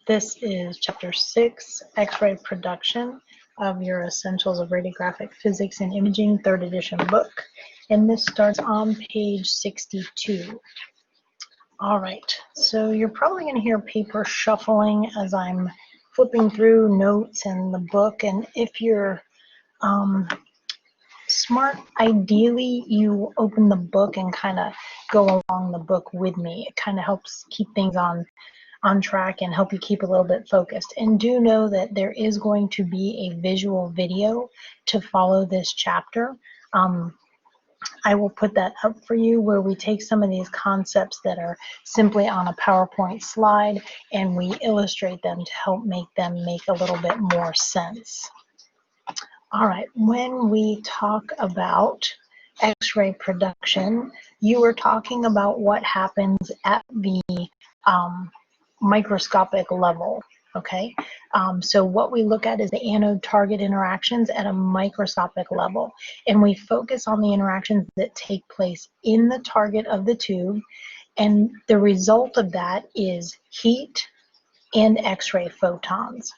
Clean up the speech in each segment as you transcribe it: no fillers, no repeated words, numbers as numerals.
This is Chapter 6, X-ray Production of your Essentials of Radiographic Physics and Imaging, 3rd edition book. And this starts on page 62. All right, so you're probably going to hear paper shuffling as I'm flipping through notes in the book. And if you're smart, ideally you open the book and kind of go along the book with me. It kind of helps keep things on track and help you keep a little bit focused. And do know that there is going to be a visual video to follow this chapter. I will put that up for you, where we take some of these concepts that are simply on a PowerPoint slide and we illustrate them to help make them make a little bit more sense. All right, when we talk about X-ray production, you are talking about what happens at the microscopic level, okay? So what we look at is the anode-target interactions at a microscopic level, and we focus on the interactions that take place in the target of the tube, and the result of that is heat and X-ray photons.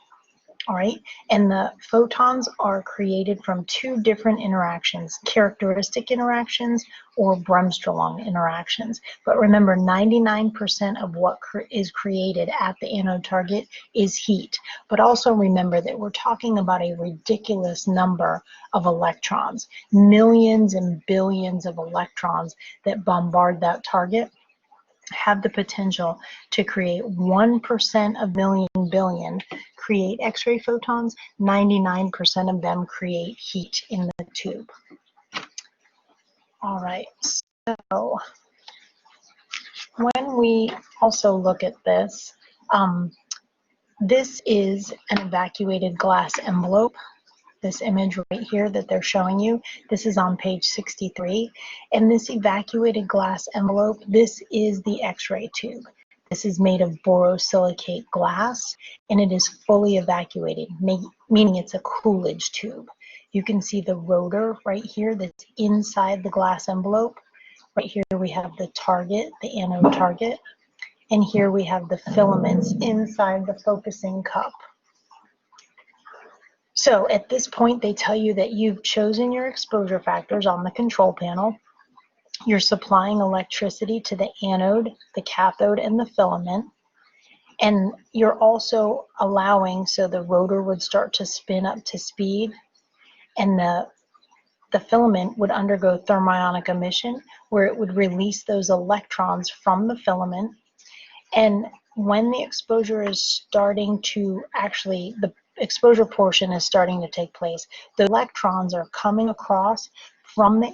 All right, and the photons are created from two different interactions, characteristic interactions or Bremsstrahlung interactions. But remember, 99% of what is created at the anode target is heat. But also remember that we're talking about a ridiculous number of electrons, millions and billions of electrons that bombard that target have the potential to create 1% of million billion create X-ray photons, 99% of them create heat in the tube. All right, so when we also look at this, this is an evacuated glass envelope. This image right here that they're showing you, this is on page 63. And this evacuated glass envelope, this is the X-ray tube. This is made of borosilicate glass, and it is fully evacuated, meaning it's a Coolidge tube. You can see the rotor right here that's inside the glass envelope. Right here we have the target, the anode target, and here we have the filaments inside the focusing cup. So at this point, they tell you that you've chosen your exposure factors on the control panel. You're supplying electricity to the anode, the cathode, and the filament. And you're also allowing, so the rotor would start to spin up to speed, and the filament would undergo thermionic emission, where it would release those electrons from the filament. And when the exposure is starting to the exposure portion is starting to take place, the electrons are coming across from the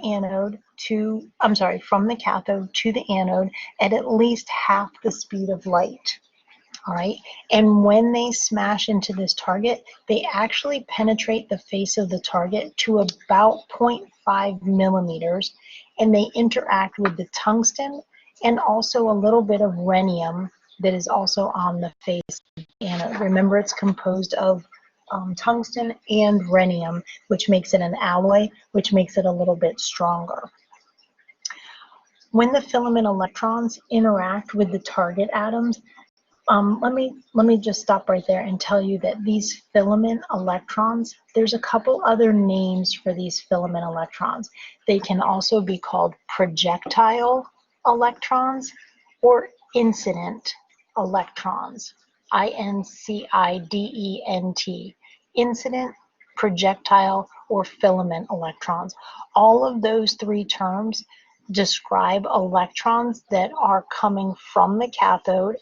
cathode to the anode at least half the speed of light. All right, and when they smash into this target, they actually penetrate the face of the target to about 0.5 millimeters, and they interact with the tungsten and also a little bit of rhenium that is also on the face of the anode. Remember, it's composed of tungsten and rhenium, which makes it an alloy, which makes it a little bit stronger. When the filament electrons interact with the target atoms, let me just stop right there and tell you that these filament electrons, there's a couple other names for these filament electrons. They can also be called projectile electrons or incident electrons, INCIDENT, incident, projectile, or filament electrons. All of those three terms describe electrons that are coming from the cathode,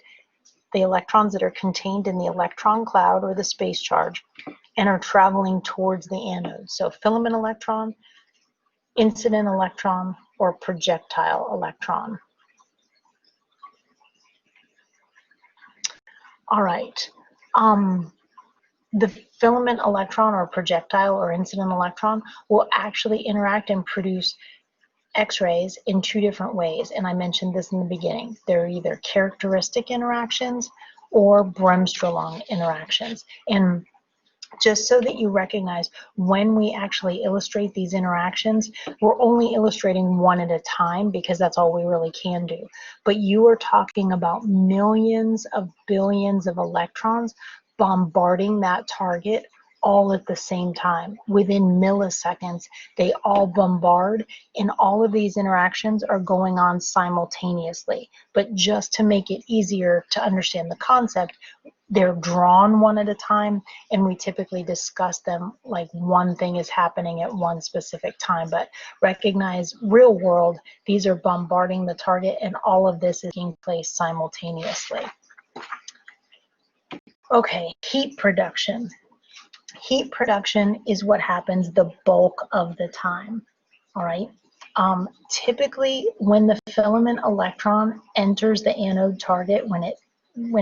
the electrons that are contained in the electron cloud or the space charge, and are traveling towards the anode. So filament electron, incident electron, or projectile electron. All right, the filament electron or projectile or incident electron will actually interact and produce X-rays in two different ways, and I mentioned this in the beginning. They're either characteristic interactions or Bremsstrahlung interactions. And just so that you recognize when we actually illustrate these interactions, we're only illustrating one at a time because that's all we really can do. But you are talking about millions of billions of electrons bombarding that target all at the same time. Within milliseconds, they all bombard, and all of these interactions are going on simultaneously. But just to make it easier to understand the concept, they're drawn one at a time, and we typically discuss them like one thing is happening at one specific time. But recognize, real world, these are bombarding the target, and all of this is taking place simultaneously. Okay, heat production. Heat production is what happens the bulk of the time, all right? Typically, when the filament electron enters the anode target, when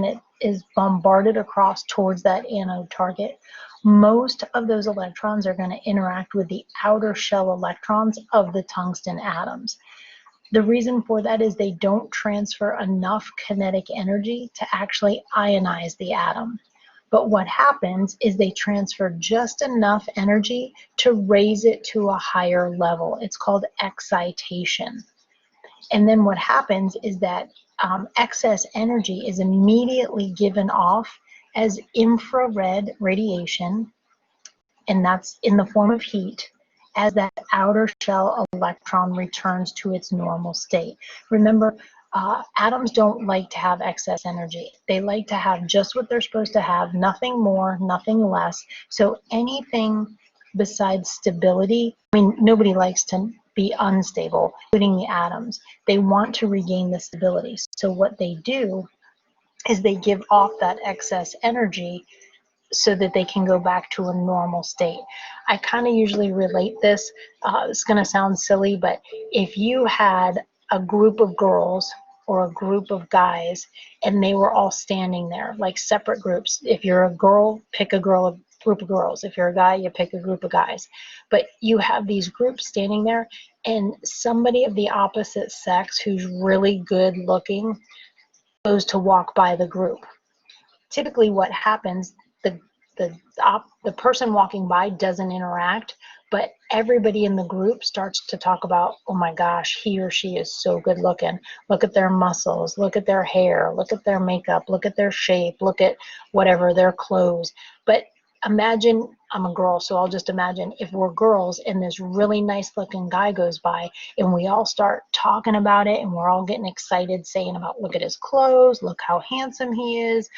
it is bombarded across towards that anode target, most of those electrons are going to interact with the outer shell electrons of the tungsten atoms. The reason for that is they don't transfer enough kinetic energy to actually ionize the atom. But what happens is they transfer just enough energy to raise it to a higher level. It's called excitation. And then what happens is that excess energy is immediately given off as infrared radiation, and that's in the form of heat, as that outer shell electron returns to its normal state. Remember, atoms don't like to have excess energy. They like to have just what they're supposed to have, nothing more, nothing less. So anything besides stability, I mean, nobody likes to be unstable, including the atoms. They want to regain the stability. So what they do is they give off that excess energy so that they can go back to a normal state. I kind of usually relate this. It's going to sound silly, but if you had a group of girls or a group of guys and they were all standing there like separate groups. If you're a girl, pick a group of girls. If you're a guy, you pick a group of guys. But you have these groups standing there, and somebody of the opposite sex who's really good looking goes to walk by the group. Typically what happens, the person walking by doesn't interact, but everybody in the group starts to talk about, oh my gosh, he or she is so good looking. Look at their muscles, look at their hair, look at their makeup, look at their shape, look at whatever, their clothes. But imagine, I'm a girl, so I'll just imagine if we're girls and this really nice looking guy goes by and we all start talking about it and we're all getting excited saying about, look at his clothes, look how handsome he is,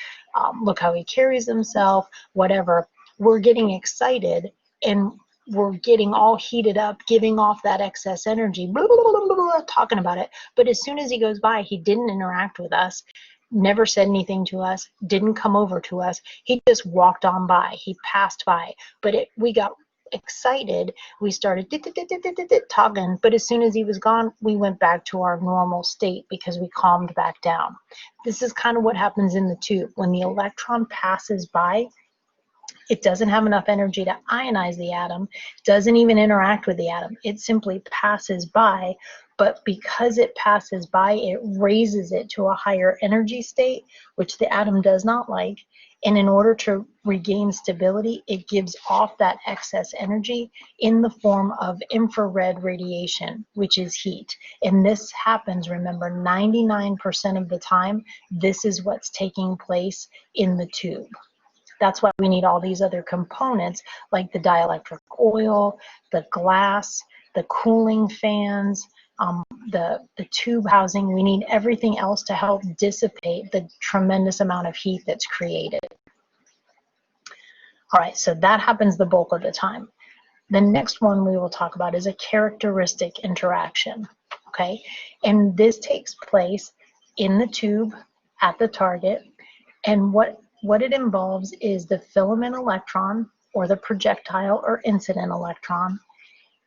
look how he carries himself, whatever. We're getting excited and we're getting all heated up, giving off that excess energy, blah, blah, blah, blah, blah, talking about it. But as soon as he goes by, he didn't interact with us, never said anything to us, didn't come over to us. He just walked on by. He passed by. But we got excited. We started talking. But as soon as he was gone, we went back to our normal state because we calmed back down. This is kind of what happens in the tube. When the electron passes by, it doesn't have enough energy to ionize the atom, doesn't even interact with the atom. It simply passes by, but because it passes by, it raises it to a higher energy state, which the atom does not like. And in order to regain stability, it gives off that excess energy in the form of infrared radiation, which is heat. And this happens, remember, 99% of the time, this is what's taking place in the tube. That's why we need all these other components like the dielectric oil, the glass, the cooling fans, the tube housing. We need everything else to help dissipate the tremendous amount of heat that's created. All right, so that happens the bulk of the time. The next one we will talk about is a characteristic interaction, okay? And this takes place in the tube at the target, and what it involves is the filament electron or the projectile or incident electron,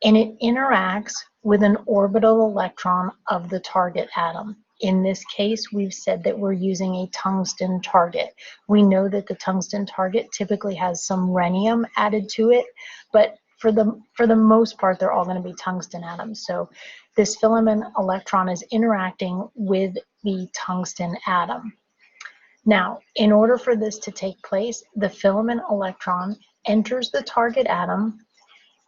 and it interacts with an orbital electron of the target atom. In this case, we've said that we're using a tungsten target. We know that the tungsten target typically has some rhenium added to it, but for the most part, they're all going to be tungsten atoms. So this filament electron is interacting with the tungsten atom. Now, in order for this to take place, the filament electron enters the target atom,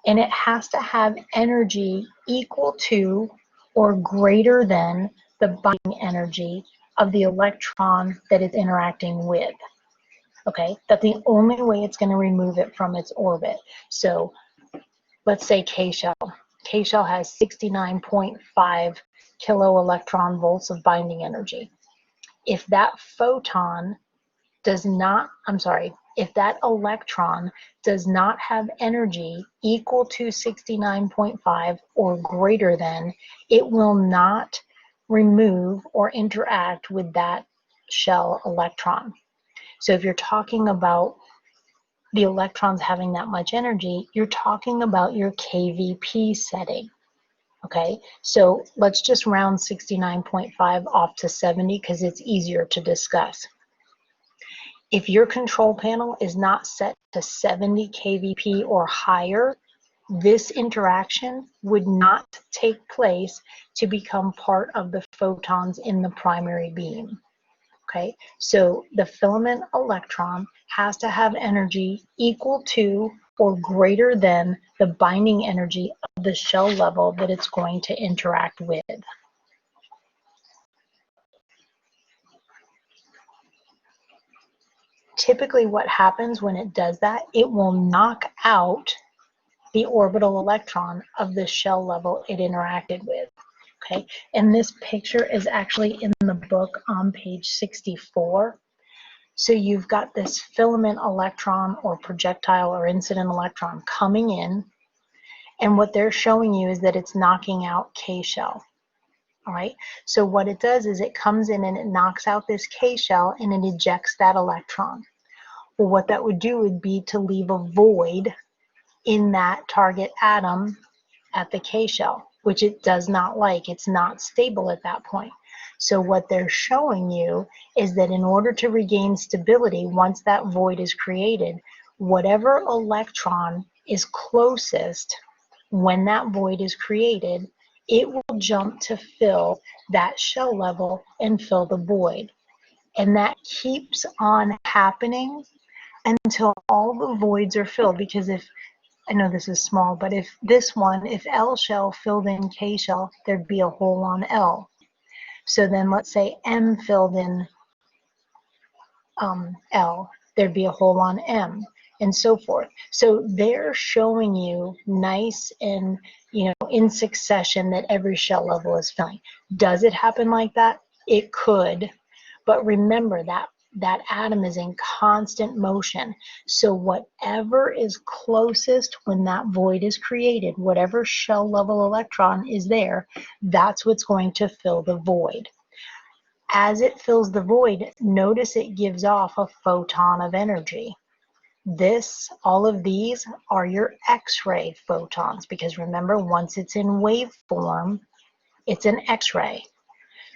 and it has to have energy equal to or greater than the binding energy of the electron that it's interacting with. Okay, that's the only way it's going to remove it from its orbit. So let's say K shell. K shell has 69.5 kilo electron volts of binding energy. If that photon does not, if that electron does not have energy equal to 69.5 or greater than, it will not remove or interact with that shell electron. So if you're talking about the electrons having that much energy, you're talking about your KVP setting. Okay, so let's just round 69.5 off to 70 because it's easier to discuss. If your control panel is not set to 70 kVp or higher, this interaction would not take place to become part of the photons in the primary beam. Okay, so the filament electron has to have energy equal to or greater than the binding energy of the shell level that it's going to interact with. Typically what happens when it does that, it will knock out the orbital electron of the shell level it interacted with. Okay, and this picture is actually in the book on page 64. So you've got this filament electron or projectile or incident electron coming in, and what they're showing you is that it's knocking out K shell. All right, so what it does is it comes in and it knocks out this K shell and it ejects that electron. Well, what that would do would be to leave a void in that target atom at the K shell, which it does not like. It's not stable at that point. So what they're showing you is that in order to regain stability, once that void is created, whatever electron is closest when that void is created, it will jump to fill that shell level and fill the void. And that keeps on happening until all the voids are filled, because if, I know this is small, but if this one, if L shell filled in K shell, there'd be a hole on L. So then let's say M filled in L, there'd be a hole on M, and so forth. So they're showing you nice and, in succession that every shell level is filling. Does it happen like that? It could, but remember that that atom is in constant motion. So whatever is closest when that void is created, whatever shell level electron is there, that's what's going to fill the void. As it fills the void, notice it gives off a photon of energy. All of these are your X-ray photons, because remember, once it's in waveform, it's an X-ray.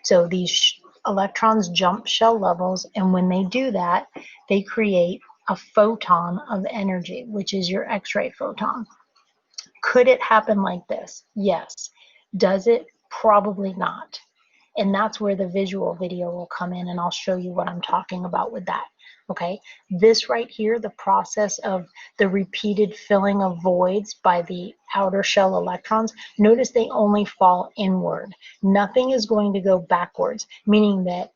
So these electrons jump shell levels, and when they do that, they create a photon of energy, which is your X-ray photon. Could it happen like this? Yes. Does it? Probably not. And that's where the visual video will come in, and I'll show you what I'm talking about with that. Okay, this right here, the process of the repeated filling of voids by the outer shell electrons, notice they only fall inward. Nothing is going to go backwards, meaning that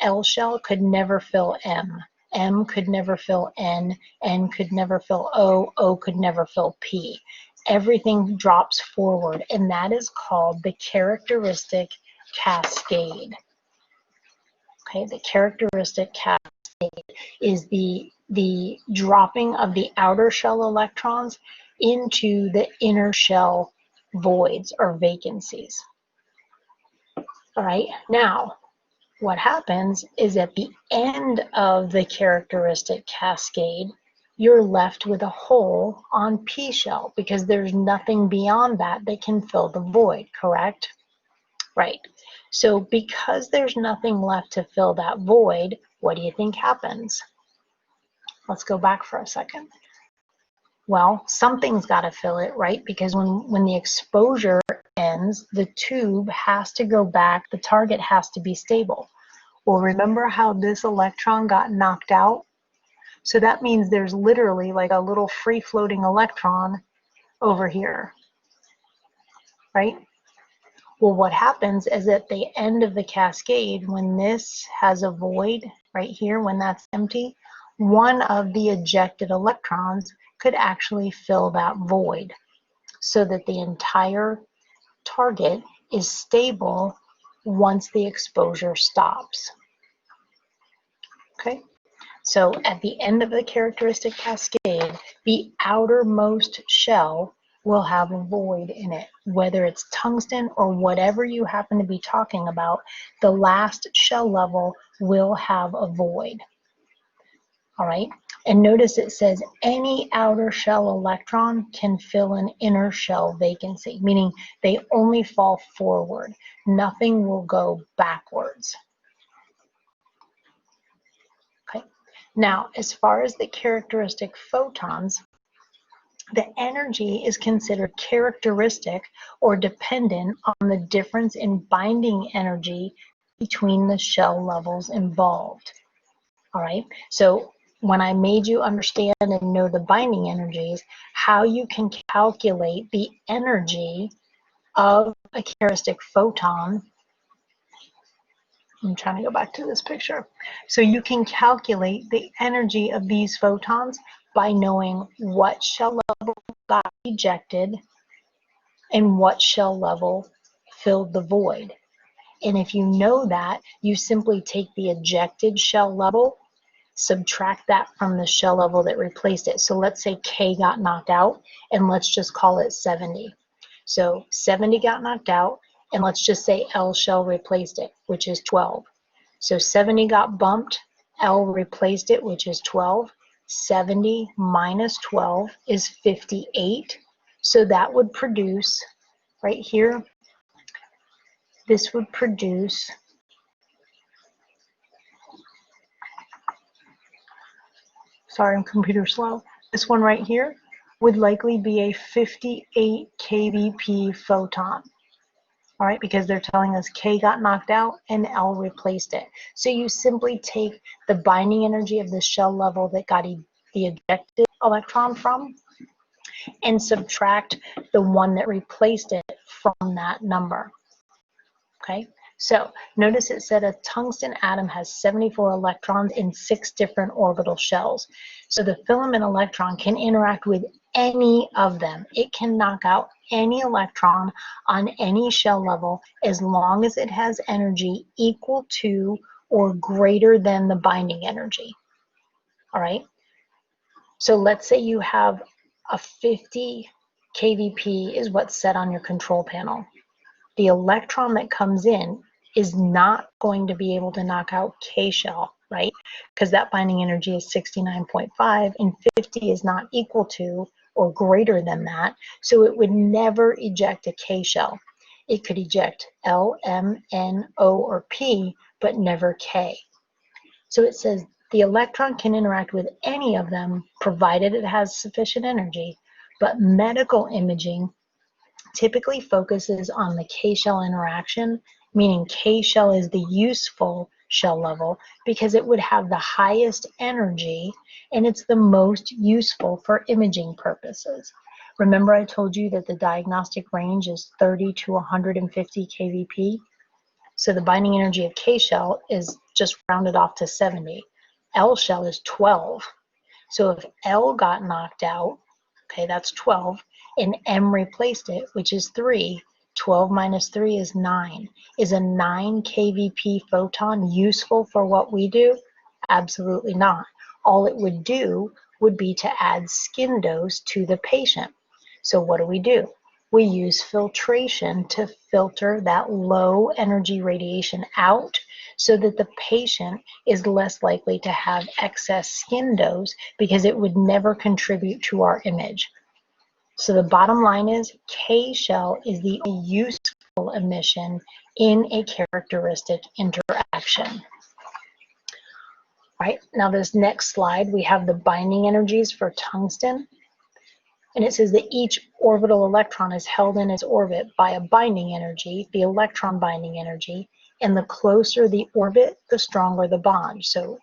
L shell could never fill M. M could never fill N. N could never fill O. O could never fill P. Everything drops forward, and that is called the characteristic cascade. Okay, the characteristic cascade is the dropping of the outer shell electrons into the inner shell voids or vacancies. All right, now what happens is at the end of the characteristic cascade, you're left with a hole on P shell because there's nothing beyond that that can fill the void, correct? Right. So because there's nothing left to fill that void, what do you think happens? Let's go back for a second. Well, something's got to fill it, right? Because when the exposure ends, the tube has to go back, the target has to be stable. Well, remember how this electron got knocked out? So that means there's literally like a little free floating electron over here, right? Well, what happens is at the end of the cascade, when this has a void right here, when that's empty, one of the ejected electrons could actually fill that void so that the entire target is stable once the exposure stops. Okay, so at the end of the characteristic cascade, the outermost shell will have a void in it. Whether it's tungsten or whatever you happen to be talking about, the last shell level will have a void. All right, and notice it says any outer shell electron can fill an inner shell vacancy, meaning they only fall forward. Nothing will go backwards. Okay, now as far as the characteristic photons, the energy is considered characteristic or dependent on the difference in binding energy between the shell levels involved. All right, so when I made you understand and know the binding energies, how you can calculate the energy of a characteristic photon. I'm trying to go back to this picture. So you can calculate the energy of these photons by knowing what shell level got ejected and what shell level filled the void. And if you know that, you simply take the ejected shell level, subtract that from the shell level that replaced it. So let's say K got knocked out, and let's just call it 70. So 70 got knocked out, and let's just say L shell replaced it, which is 12. So 70 got bumped, L replaced it, which is 12. 70 minus 12 is 58. So that would produce, right here, this would produce sorry, I'm computer slow. This one right here would likely be a 58 kVp photon. All right, because they're telling us K got knocked out and L replaced it. So you simply take the binding energy of the shell level that got the ejected electron from and subtract the one that replaced it from that number. Okay, so notice it said a tungsten atom has 74 electrons in 6 different orbital shells. So the filament electron can interact with any of them. It can knock out any electron on any shell level as long as it has energy equal to or greater than the binding energy. All right, so let's say you have a 50 kVp is what's set on your control panel. The electron that comes in is not going to be able to knock out K shell, right? Because that binding energy is 69.5 and 50 is not equal to or greater than that. So it would never eject a K shell. It could eject L, M, N, O, or P, but never K. So it says the electron can interact with any of them provided it has sufficient energy, but medical imaging typically focuses on the K-shell interaction, meaning K-shell is the useful shell level because it would have the highest energy and it's the most useful for imaging purposes. Remember I told you that the diagnostic range is 30 to 150 kVp? So the binding energy of K-shell is just rounded off to 70. L-shell is 12. So if L got knocked out, okay, that's 12, and M replaced it, which is 3. 12 minus 3 is 9. Is a 9 kVp photon useful for what we do? Absolutely not. All it would do would be to add skin dose to the patient. So what do? We use filtration to filter that low energy radiation out so that the patient is less likely to have excess skin dose because it would never contribute to our image. So the bottom line is K-shell is the useful emission in a characteristic interaction. All right, now this next slide, we have the binding energies for tungsten. And it says that each orbital electron is held in its orbit by a binding energy, the electron binding energy, and the closer the orbit, the stronger the bond. So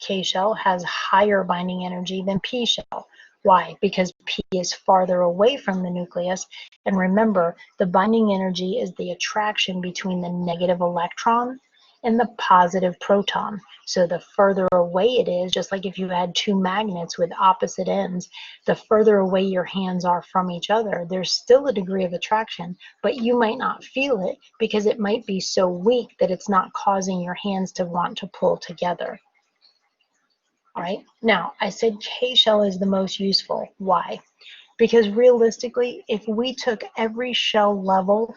K shell has higher binding energy than P shell. Why? Because P is farther away from the nucleus. And remember, the binding energy is the attraction between the negative electron and the positive proton. So the further away it is, just like if you had two magnets with opposite ends, the further away your hands are from each other, there's still a degree of attraction, but you might not feel it because it might be so weak that it's not causing your hands to want to pull together. All right, now I said K shell is the most useful. Why? Because realistically, if we took every shell level,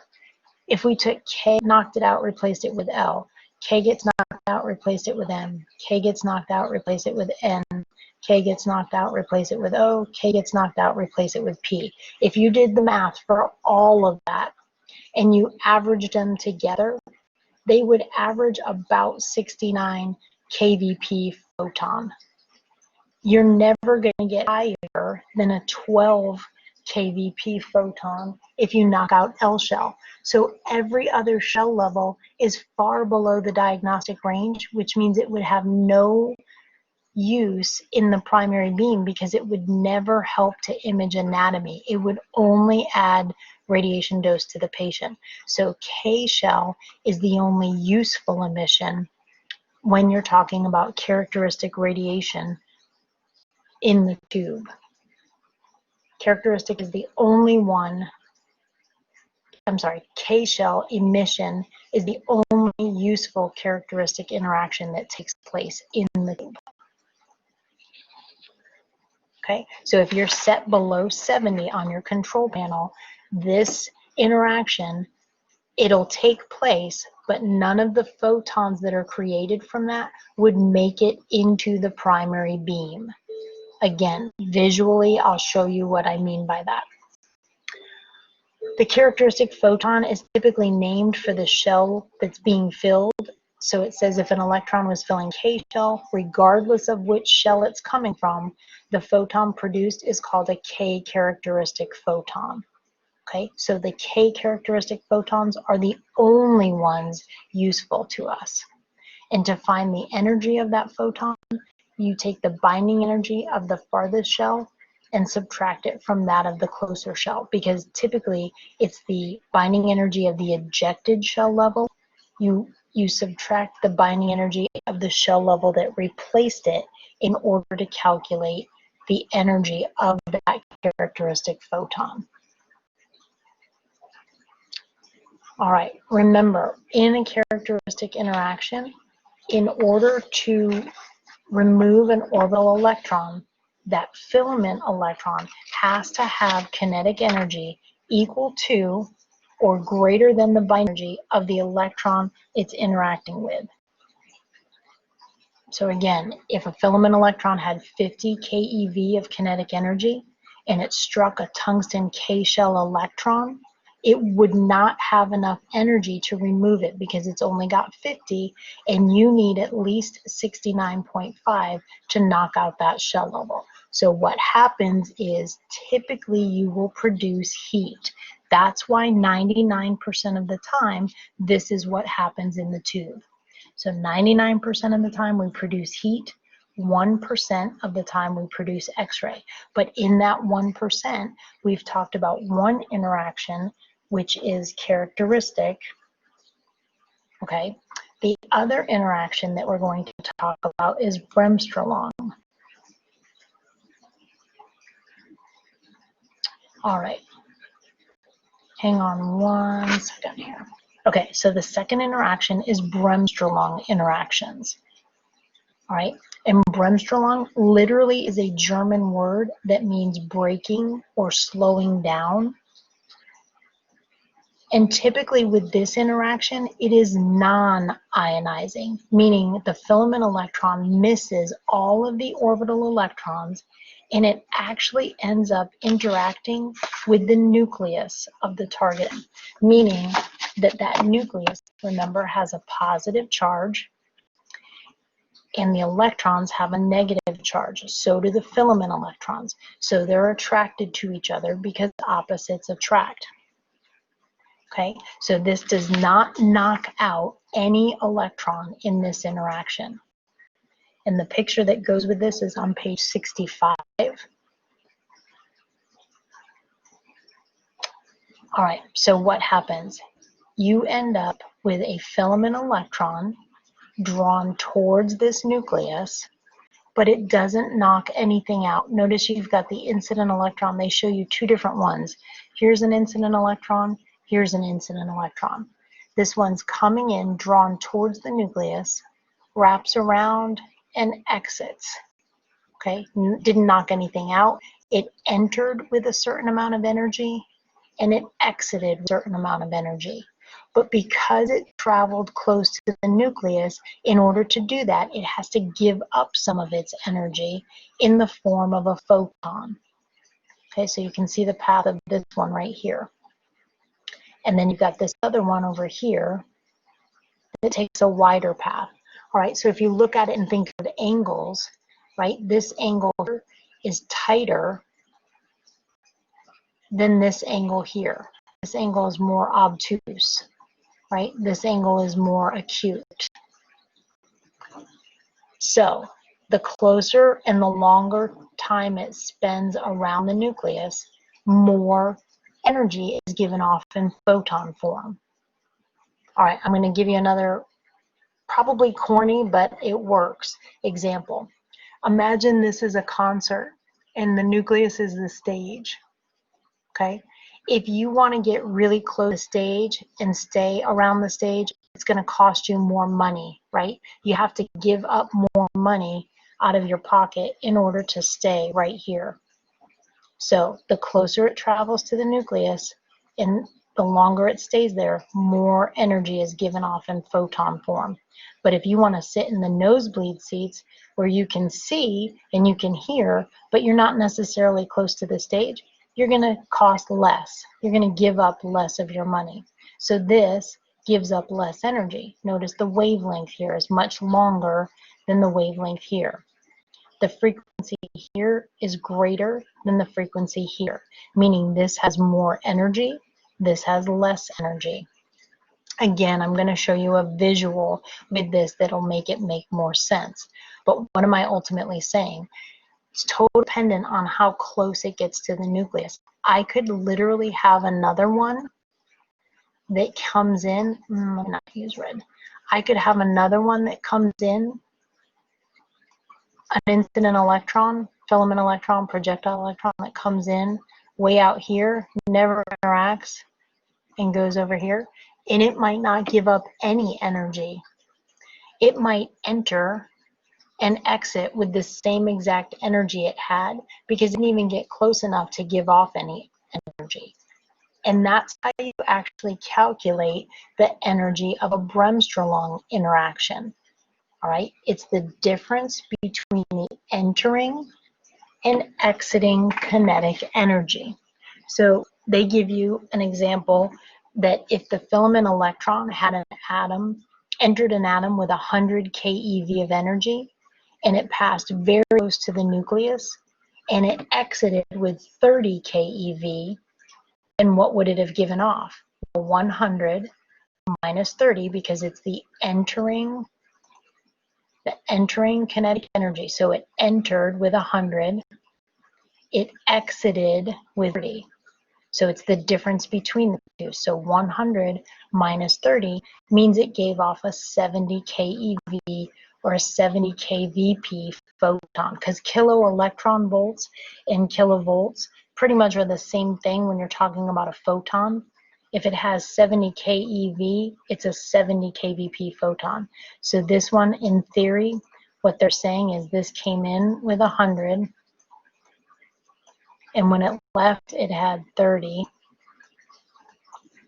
if we took K, knocked it out, replaced it with L, K gets knocked out, replaced it with M, K gets knocked out, replace it with N, K gets knocked out, replace it with O, K gets knocked out, replace it with P. If you did the math for all of that and you averaged them together, they would average about 69 kVp photon. You're never going to get higher than a 12 kVp photon if you knock out L shell. So every other shell level is far below the diagnostic range, which means it would have no use in the primary beam because it would never help to image anatomy. It would only add radiation dose to the patient. So K shell is the only useful emission when you're talking about characteristic radiation in the tube. Characteristic is the only one, K shell emission is the only useful characteristic interaction that takes place in the tube. Okay, so if you're set below 70 on your control panel, this interaction, it'll take place, but none of the photons that are created from that would make it into the primary beam. Again, visually, I'll show you what I mean by that. The characteristic photon is typically named for the shell that's being filled. So it says if an electron was filling K shell, regardless of which shell it's coming from, the photon produced is called a K characteristic photon. Okay, so the K characteristic photons are the only ones useful to us. And to find the energy of that photon, you take the binding energy of the farthest shell and subtract it from that of the closer shell, because typically it's the binding energy of the ejected shell level. You subtract the binding energy of the shell level that replaced it in order to calculate the energy of that characteristic photon. All right, remember, in a characteristic interaction, in order to remove an orbital electron, that filament electron has to have kinetic energy equal to or greater than the binding energy of the electron it's interacting with. So again, if a filament electron had 50 keV of kinetic energy and it struck a tungsten K shell electron, it would not have enough energy to remove it because it's only got 50 and you need at least 69.5 to knock out that shell level. So what happens is typically you will produce heat. That's why 99% of the time this is what happens in the tube. So 99% of the time we produce heat, 1% of the time we produce X-ray. But in that 1%, we've talked about one interaction which is characteristic, okay? The other interaction that we're going to talk about is Bremsstrahlung. All right, hang on one second here. Okay, so the second interaction is Bremsstrahlung interactions. All right, and Bremsstrahlung literally is a German word that means breaking or slowing down. And typically with this interaction, it is non-ionizing, meaning the filament electron misses all of the orbital electrons and it actually ends up interacting with the nucleus of the target, meaning that that nucleus, remember, has a positive charge and the electrons have a negative charge. So do the filament electrons. So they're attracted to each other because opposites attract. Okay, so this does not knock out any electron in this interaction. And the picture that goes with this is on page 65. All right, so what happens? You end up with a filament electron drawn towards this nucleus, but it doesn't knock anything out. Notice you've got the incident electron. They show you two different ones. Here's an incident electron. Here's an incident electron. This one's coming in, drawn towards the nucleus, wraps around, and exits. Okay, didn't knock anything out. It entered with a certain amount of energy, and it exited with a certain amount of energy. But because it traveled close to the nucleus, in order to do that, it has to give up some of its energy in the form of a photon. Okay, so you can see the path of this one right here. And then you've got this other one over here that takes a wider path. All right, so if you look at it and think of angles, right, this angle is tighter than this angle here. This angle is more obtuse, right? This angle is more acute. So the closer and the longer time it spends around the nucleus, more energy is given off in photon form. All right, I'm going to give you another probably corny, but it works example. Imagine this is a concert and the nucleus is the stage. Okay, if you want to get really close to the stage and stay around the stage, it's going to cost you more money, right? You have to give up more money out of your pocket in order to stay right here. So the closer it travels to the nucleus and the longer it stays there, more energy is given off in photon form. But if you want to sit in the nosebleed seats where you can see and you can hear, but you're not necessarily close to the stage, you're going to cost less. You're going to give up less of your money. So this gives up less energy. Notice the wavelength here is much longer than the wavelength here. The frequency here is greater than the frequency here, meaning this has more energy, this has less energy. Again, I'm going to show you a visual with this that'll make it make more sense. But what am I ultimately saying? It's totally dependent on how close it gets to the nucleus. I could literally have another one that comes in, let me not use red. I could have another one that comes in, an incident electron, filament electron, projectile electron that comes in way out here, never interacts, and goes over here, and it might not give up any energy. It might enter and exit with the same exact energy it had because it didn't even get close enough to give off any energy. And that's how you actually calculate the energy of a Bremsstrahlung interaction. All right, it's the difference between the entering and exiting kinetic energy. So they give you an example that if the filament electron had an atom, entered an atom with 100 keV of energy, and it passed very close to the nucleus, and it exited with 30 keV, then what would it have given off? 100 minus 30, because it's the entering kinetic energy. So it entered with 100, it exited with 30. So it's the difference between the two. So 100 minus 30 means it gave off a 70 keV or a 70 kVp photon, because kilo electron volts and kilovolts pretty much are the same thing when you're talking about a photon. If it has 70 keV, it's a 70 kVp photon. So this one, in theory, what they're saying is this came in with 100, and when it left, it had 30.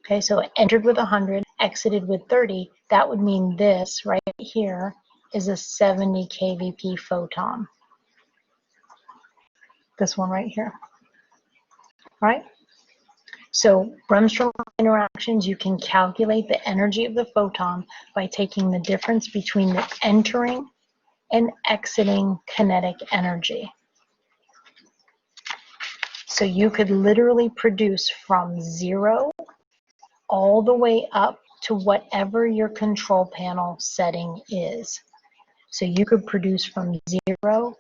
Okay, so it entered with 100, exited with 30. That would mean this right here is a 70 kVp photon. This one right here. All right? So Bremsstrahlung interactions, you can calculate the energy of the photon by taking the difference between the entering and exiting kinetic energy. So you could literally produce from 0 all the way up to whatever your control panel setting is. So you could produce from 0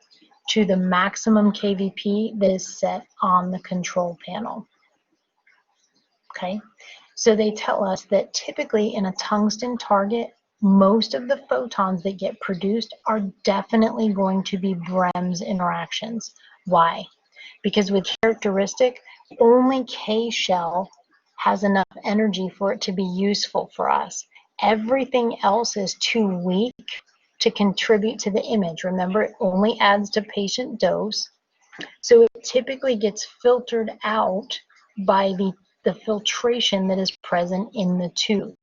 to the maximum KVP that is set on the control panel. Okay, so they tell us that typically in a tungsten target, most of the photons that get produced are definitely going to be Brem's interactions. Why? Because with characteristic, only K shell has enough energy for it to be useful for us. Everything else is too weak to contribute to the image. Remember, it only adds to patient dose. So it typically gets filtered out by the filtration that is present in the tube.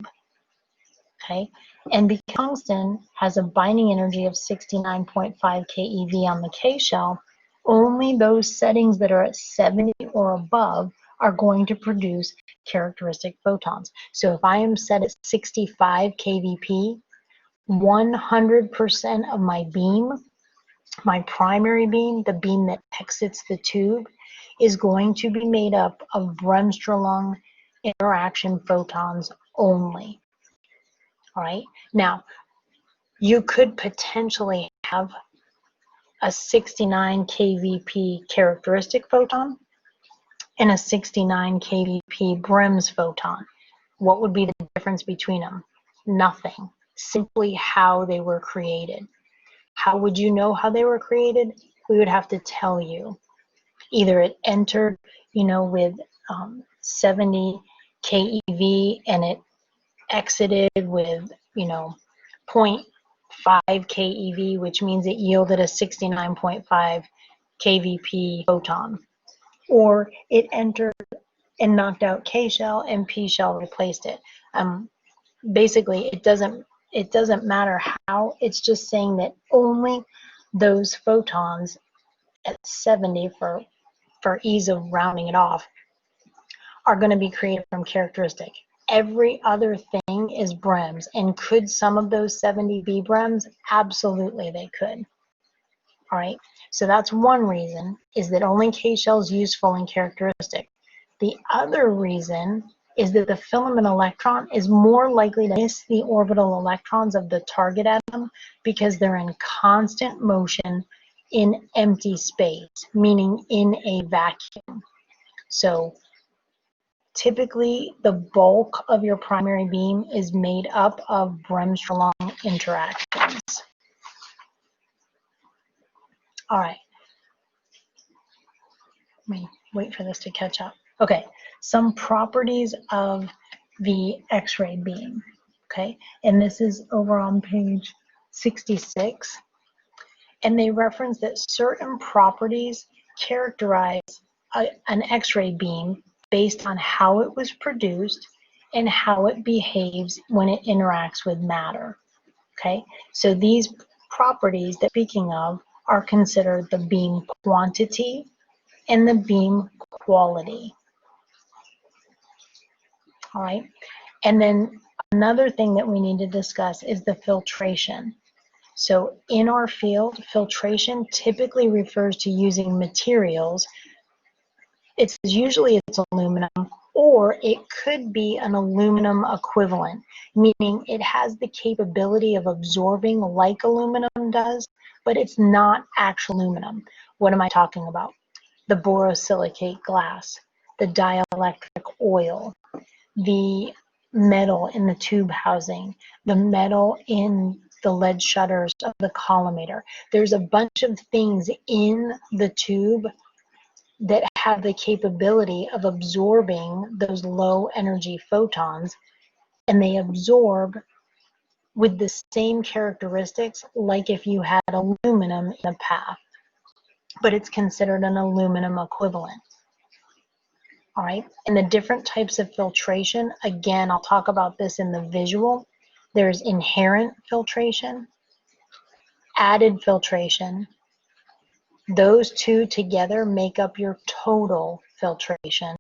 Okay, and because tungsten has a binding energy of 69.5 keV on the K shell, only those settings that are at 70 or above are going to produce characteristic photons. So if I am set at 65 kVp, 100% of my beam, my primary beam, the beam that exits the tube, is going to be made up of Bremsstrahlung interaction photons only. All right. Now, you could potentially have a 69 kVp characteristic photon and a 69 kVp Brem's photon. What would be the difference between them? Nothing. Simply how they were created. How would you know how they were created? We would have to tell you. Either it entered, with 70 keV and it exited with, 0.5 keV, which means it yielded a 69.5 kVp photon. Or it entered and knocked out K shell and P shell replaced it. Basically, it doesn't matter how. It's just saying that only those photons at 70, for ease of rounding it off, are going to be created from characteristic. Every other thing is Brem's, and could some of those 70 be Brem's? Absolutely, they could. All right, so that's one reason, is that only K shell is useful in characteristic. The other reason is that the filament electron is more likely to miss the orbital electrons of the target atom because they're in constant motion in empty space, meaning in a vacuum. So typically the bulk of your primary beam is made up of Bremsstrahlung interactions. All right. Let me wait for this to catch up. Okay, some properties of the X-ray beam. Okay, and this is over on page 66. And they reference that certain properties characterize an X-ray beam based on how it was produced and how it behaves when it interacts with matter. Okay, so these properties that speaking of are considered the beam quantity and the beam quality. All right, and then another thing that we need to discuss is the filtration. So in our field, filtration typically refers to using materials. It's usually aluminum, or it could be an aluminum equivalent, meaning it has the capability of absorbing like aluminum does, but it's not actual aluminum. What am I talking about? The borosilicate glass, the dielectric oil, the metal in the tube housing, the metal in the lead shutters of the collimator. There's a bunch of things in the tube that have the capability of absorbing those low energy photons, and they absorb with the same characteristics like if you had aluminum in a path, but it's considered an aluminum equivalent. All right, and the different types of filtration, again, I'll talk about this in the visual. There's inherent filtration, added filtration. Those two together make up your total filtration.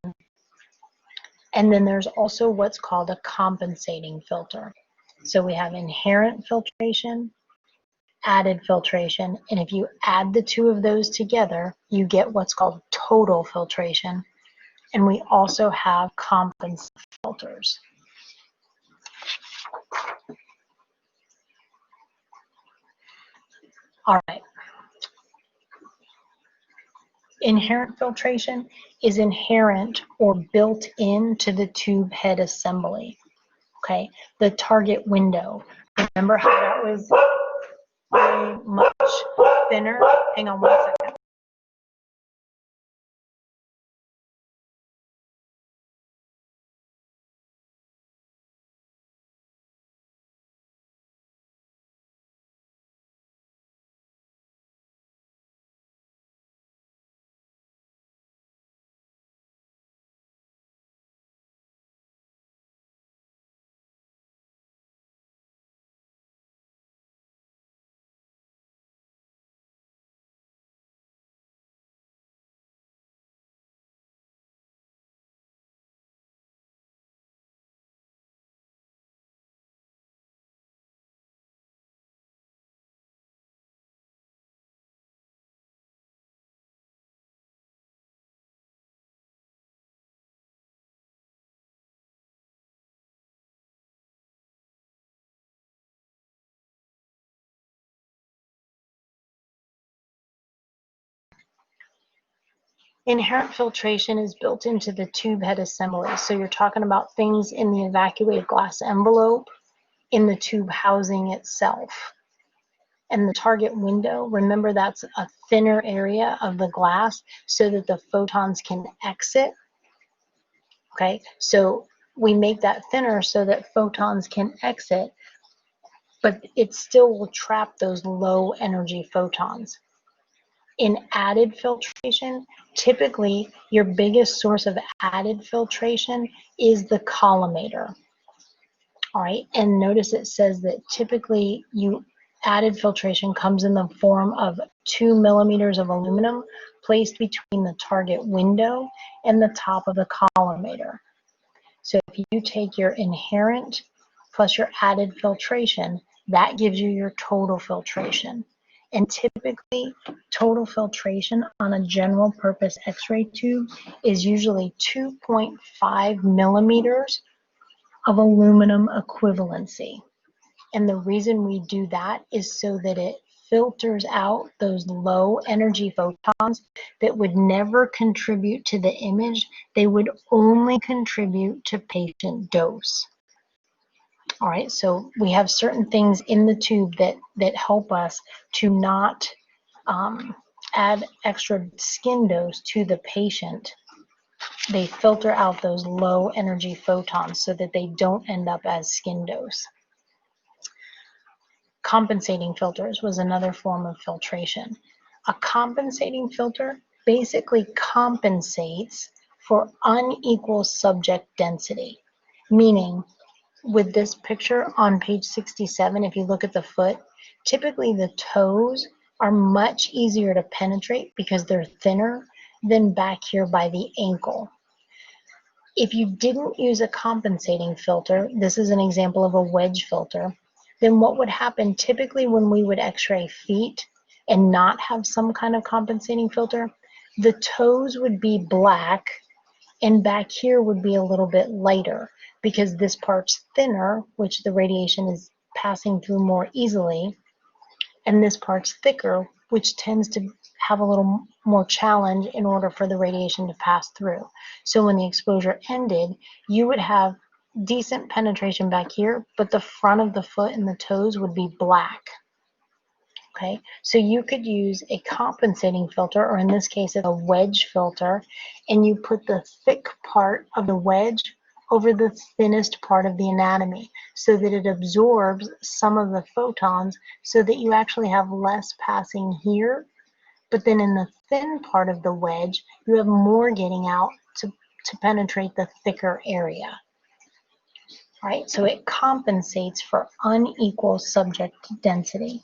And then there's also what's called a compensating filter. So we have inherent filtration, added filtration, and if you add the two of those together, you get what's called total filtration. And we also have compensating filters. All right. Inherent filtration is inherent or built into the tube head assembly. Okay, the target window. Remember how that was very much thinner? Hang on 1 second. Inherent filtration is built into the tube head assembly. So you're talking about things in the evacuated glass envelope, in the tube housing itself. And the target window, remember that's a thinner area of the glass so that the photons can exit. Okay, so we make that thinner so that photons can exit, but it still will trap those low energy photons. In added filtration, typically your biggest source of added filtration is the collimator. All right, and notice it says that typically added filtration comes in the form of 2 millimeters of aluminum placed between the target window and the top of the collimator. So if you take your inherent plus your added filtration, that gives you your total filtration. And typically, total filtration on a general purpose X-ray tube is usually 2.5 millimeters of aluminum equivalency. And the reason we do that is so that it filters out those low energy photons that would never contribute to the image. They would only contribute to patient dose. All right, so we have certain things in the tube that help us to not add extra skin dose to the patient. They filter out those low energy photons so that they don't end up as skin dose. Compensating filters was another form of filtration. A compensating filter basically compensates for unequal subject density, meaning with this picture on page 67, if you look at the foot, typically the toes are much easier to penetrate because they're thinner than back here by the ankle. If you didn't use a compensating filter, this is an example of a wedge filter, then what would happen typically when we would x-ray feet and not have some kind of compensating filter, the toes would be black and back here would be a little bit lighter because this part's thinner, which the radiation is passing through more easily, and this part's thicker, which tends to have a little more challenge in order for the radiation to pass through. So when the exposure ended, you would have decent penetration back here, but the front of the foot and the toes would be black. Okay, so you could use a compensating filter, or in this case, a wedge filter, and you put the thick part of the wedge over the thinnest part of the anatomy so that it absorbs some of the photons so that you actually have less passing here. But then in the thin part of the wedge, you have more getting out to penetrate the thicker area. Right, so it compensates for unequal subject density.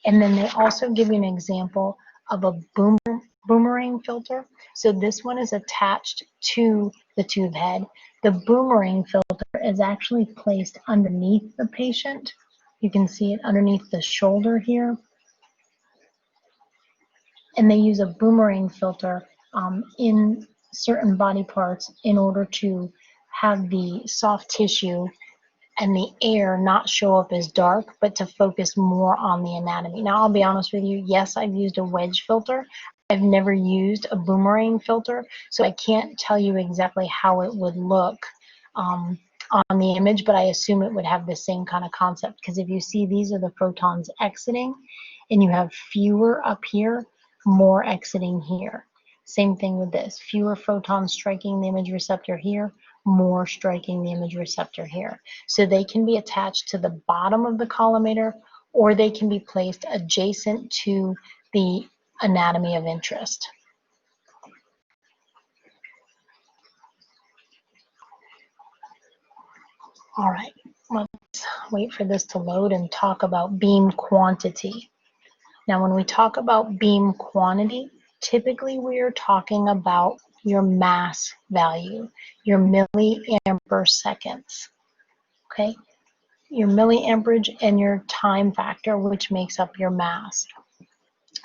And then they also give you an example of a boomerang filter. So this one is attached to the tube head. The boomerang filter is actually placed underneath the patient. You can see it underneath the shoulder here. And they use a boomerang filter in certain body parts in order to have the soft tissue and the air not show up as dark, but to focus more on the anatomy. Now, I'll be honest with you, yes, I've used a wedge filter. I've never used a boomerang filter, so I can't tell you exactly how it would look on the image, but I assume it would have the same kind of concept, because if you see, these are the photons exiting, and you have fewer up here, more exiting here. Same thing with this, fewer photons striking the image receptor here, more striking the image receptor here. So they can be attached to the bottom of the collimator, or they can be placed adjacent to the anatomy of interest. All right, let's wait for this to load and talk about beam quantity. Now, when we talk about beam quantity, typically we are talking about your mass value, your milliampere seconds, okay? Your milliamperage and your time factor, which makes up your mass.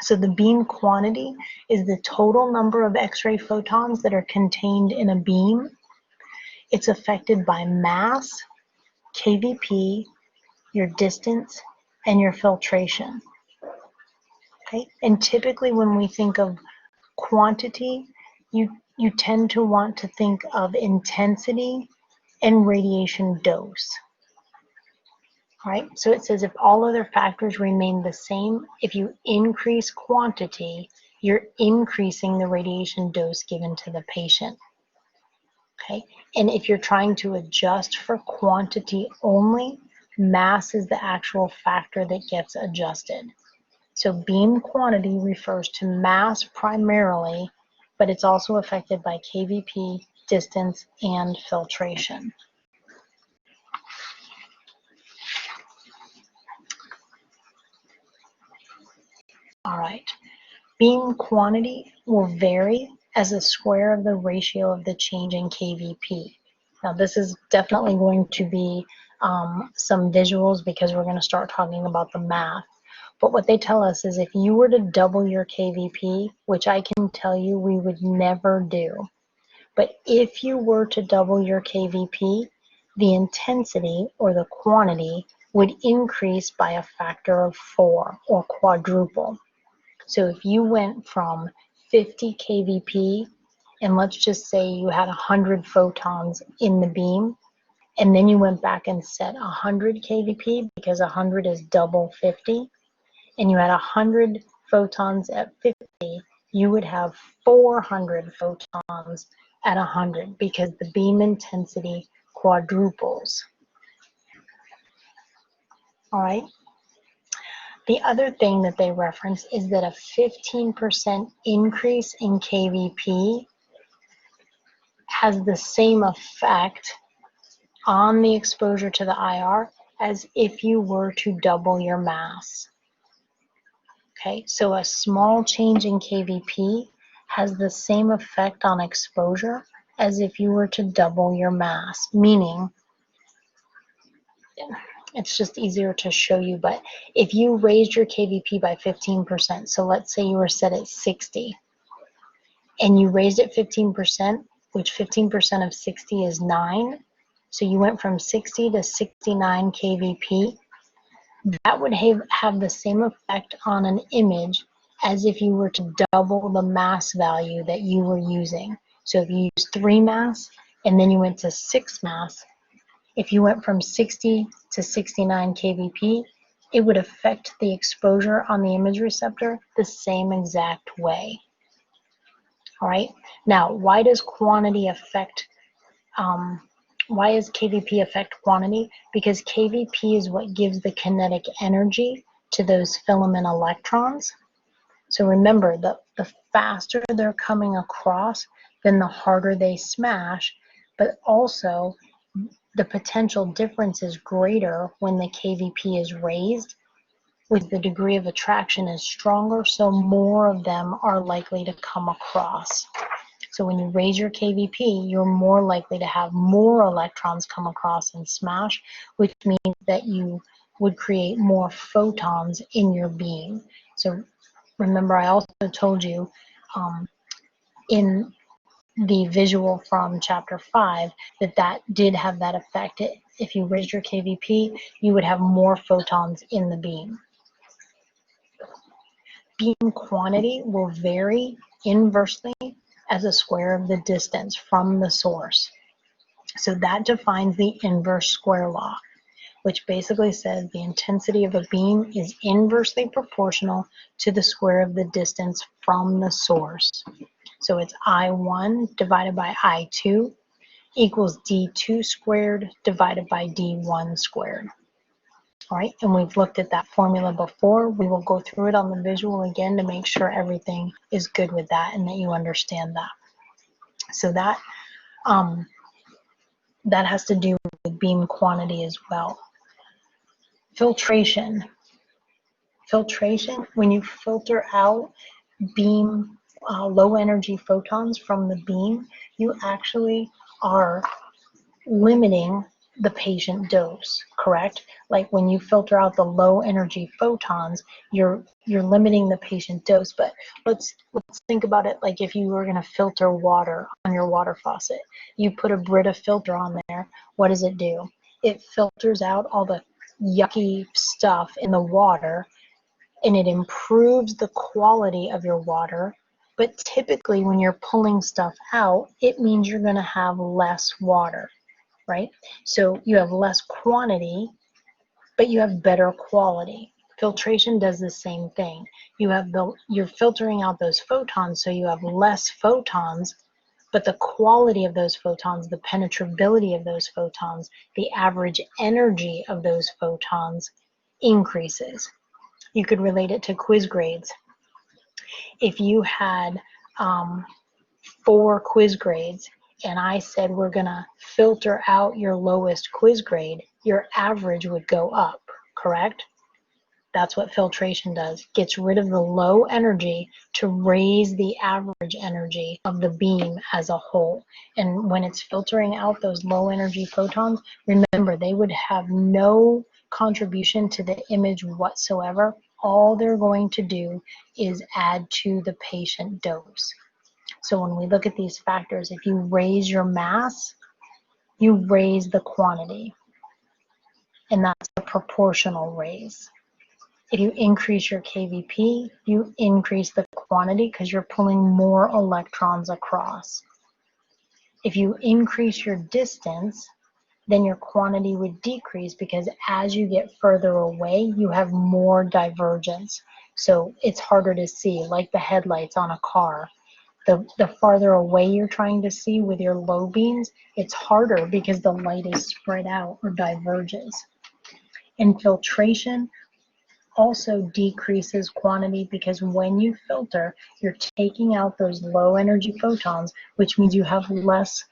So the beam quantity is the total number of X-ray photons that are contained in a beam. It's affected by mass, kVp, your distance, and your filtration. Okay? And typically when we think of quantity, you tend to want to think of intensity and radiation dose. All right, so it says if all other factors remain the same, if you increase quantity, you're increasing the radiation dose given to the patient. Okay, and if you're trying to adjust for quantity only, mass is the actual factor that gets adjusted. So beam quantity refers to mass primarily, but it's also affected by kVp, distance, and filtration. All right, beam quantity will vary as a square of the ratio of the change in kVp. Now this is definitely going to be some visuals, because we're going to start talking about the math. But what they tell us is if you were to double your kVp, which I can tell you we would never do, but if you were to double your kVp, the intensity or the quantity would increase by a factor of 4 or quadruple. So if you went from 50 kVp, and let's just say you had 100 photons in the beam, and then you went back and set 100 kVp, because 100 is double 50, and you had 100 photons at 50, you would have 400 photons at 100, because the beam intensity quadruples. All right. The other thing that they reference is that a 15% increase in kVp has the same effect on the exposure to the IR as if you were to double your mass. Okay, so a small change in kVp has the same effect on exposure as if you were to double your mass, meaning, it's just easier to show you, but if you raised your kVp by 15%, so let's say you were set at 60, and you raised it 15%, which 15% of 60 is 9, so you went from 60 to 69 kVp, that would have the same effect on an image as if you were to double the mass value that you were using. So if you use 3 mass and then you went to 6 mass, if you went from 60 to 69 kVp, it would affect the exposure on the image receptor the same exact way. All right. Now, why does quantity affect why does kVp affect quantity? Because kVp is what gives the kinetic energy to those filament electrons. So remember, the faster they're coming across, then the harder they smash, but also the potential difference is greater when the kVp is raised, with the degree of attraction is stronger, so more of them are likely to come across. So when you raise your kVp, you're more likely to have more electrons come across and smash, which means that you would create more photons in your beam. So remember, I also told you in the visual from chapter 5 that did have that effect. If you raised your KVP, you would have more photons in the beam. Beam quantity will vary inversely as a square of the distance from the source. So that defines the inverse square law, which basically says the intensity of a beam is inversely proportional to the square of the distance from the source. So it's I1 divided by I2 equals D2 squared divided by D1 squared. All right, and we've looked at that formula before. We will go through it on the visual again to make sure everything is good with that and that you understand that. So that has to do with beam quantity as well. Filtration. Filtration, when you filter out beam low energy photons from the beam, you actually are limiting the patient dose, correct? Like when you filter out the low energy photons, you're limiting the patient dose. But let's think about it like if you were going to filter water on your water faucet. You put a Brita filter on there, what does it do? It filters out all the yucky stuff in the water, and it improves the quality of your water. But typically when you're pulling stuff out, it means you're going to have less water, right? So you have less quantity, but you have better quality. Filtration does the same thing. You're filtering out those photons, so you have less photons, but the quality of those photons, the penetrability of those photons, the average energy of those photons increases. You could relate it to quiz grades. If you had 4 quiz grades and I said we're going to filter out your lowest quiz grade, your average would go up, correct? That's what filtration does. Gets rid of the low energy to raise the average energy of the beam as a whole. And when it's filtering out those low energy photons, remember they would have no contribution to the image whatsoever. All they're going to do is add to the patient dose. So when we look at these factors, if you raise your mass, you raise the quantity. And that's a proportional raise. If you increase your KVP, you increase the quantity because you're pulling more electrons across. If you increase your distance, then your quantity would decrease because as you get further away, you have more divergence. So it's harder to see, like the headlights on a car. The farther away you're trying to see with your low beams, it's harder because the light is spread out or diverges. Infiltration also decreases quantity because when you filter, you're taking out those low energy photons, which means you have less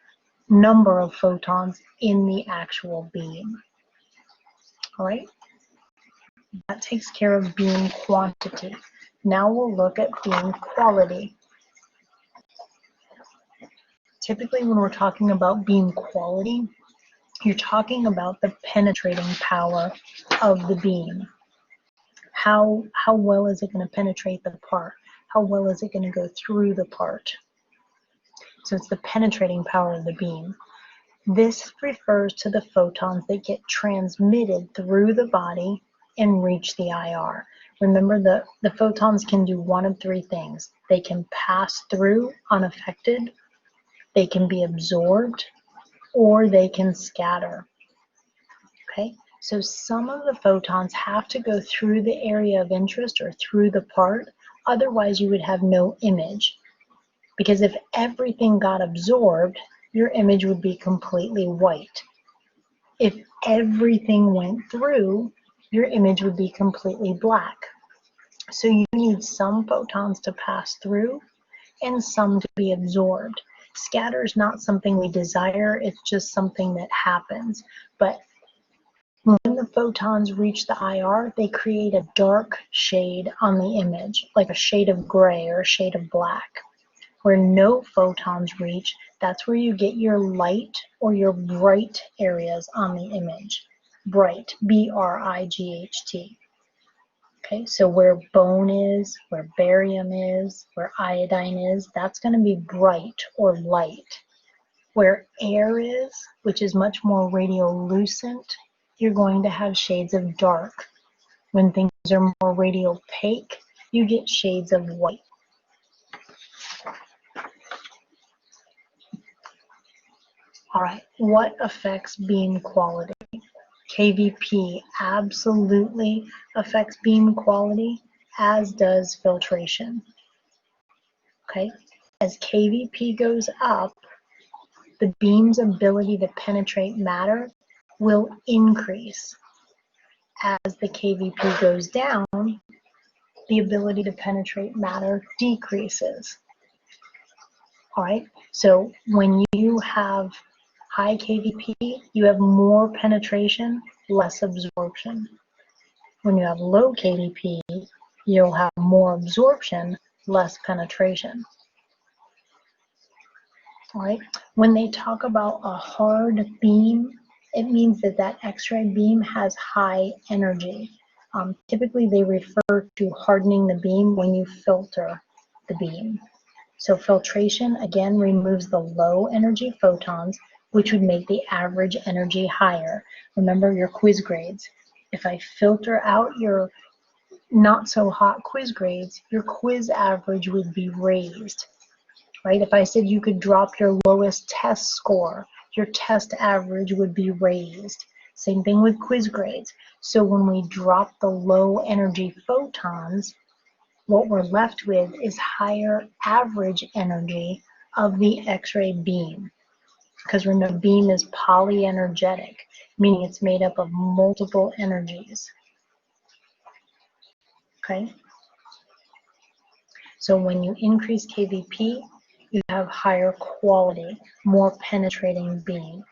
number of photons in the actual beam. All right, that takes care of beam quantity. Now we'll look at beam quality. Typically when we're talking about beam quality, you're talking about the penetrating power of the beam. How well is it going to penetrate the part? How well is it going to go through the part? So it's the penetrating power of the beam. This refers to the photons that get transmitted through the body and reach the IR. Remember, the photons can do one of 3 things. They can pass through unaffected, they can be absorbed, or they can scatter. Okay, so some of the photons have to go through the area of interest or through the part, otherwise you would have no image. Because if everything got absorbed, your image would be completely white. If everything went through, your image would be completely black. So you need some photons to pass through and some to be absorbed. Scatter is not something we desire, it's just something that happens. But when the photons reach the IR, they create a dark shade on the image, like a shade of gray or a shade of black. Where no photons reach, that's where you get your light or your bright areas on the image. Bright, B-R-I-G-H-T. Okay, so where bone is, where barium is, where iodine is, that's going to be bright or light. Where air is, which is much more radiolucent, you're going to have shades of dark. When things are more radiopaque, you get shades of white. All right, what affects beam quality? KVP absolutely affects beam quality, as does filtration. Okay, as KVP goes up, the beam's ability to penetrate matter will increase. As the KVP goes down, the ability to penetrate matter decreases. All right, so when you have high KVP, you have more penetration, less absorption. When you have low KVP, you'll have more absorption, less penetration. All right, when they talk about a hard beam, it means that that X-ray beam has high energy. Typically, they refer to hardening the beam when you filter the beam. So filtration, again, removes the low energy photons, which would make the average energy higher. Remember your quiz grades. If I filter out your not so hot quiz grades, your quiz average would be raised, right? If I said you could drop your lowest test score, your test average would be raised. Same thing with quiz grades. So when we drop the low energy photons, what we're left with is higher average energy of the X-ray beam. Because remember, beam is polyenergetic, meaning it's made up of multiple energies. Okay? So when you increase KVP, you have higher quality, more penetrating beam.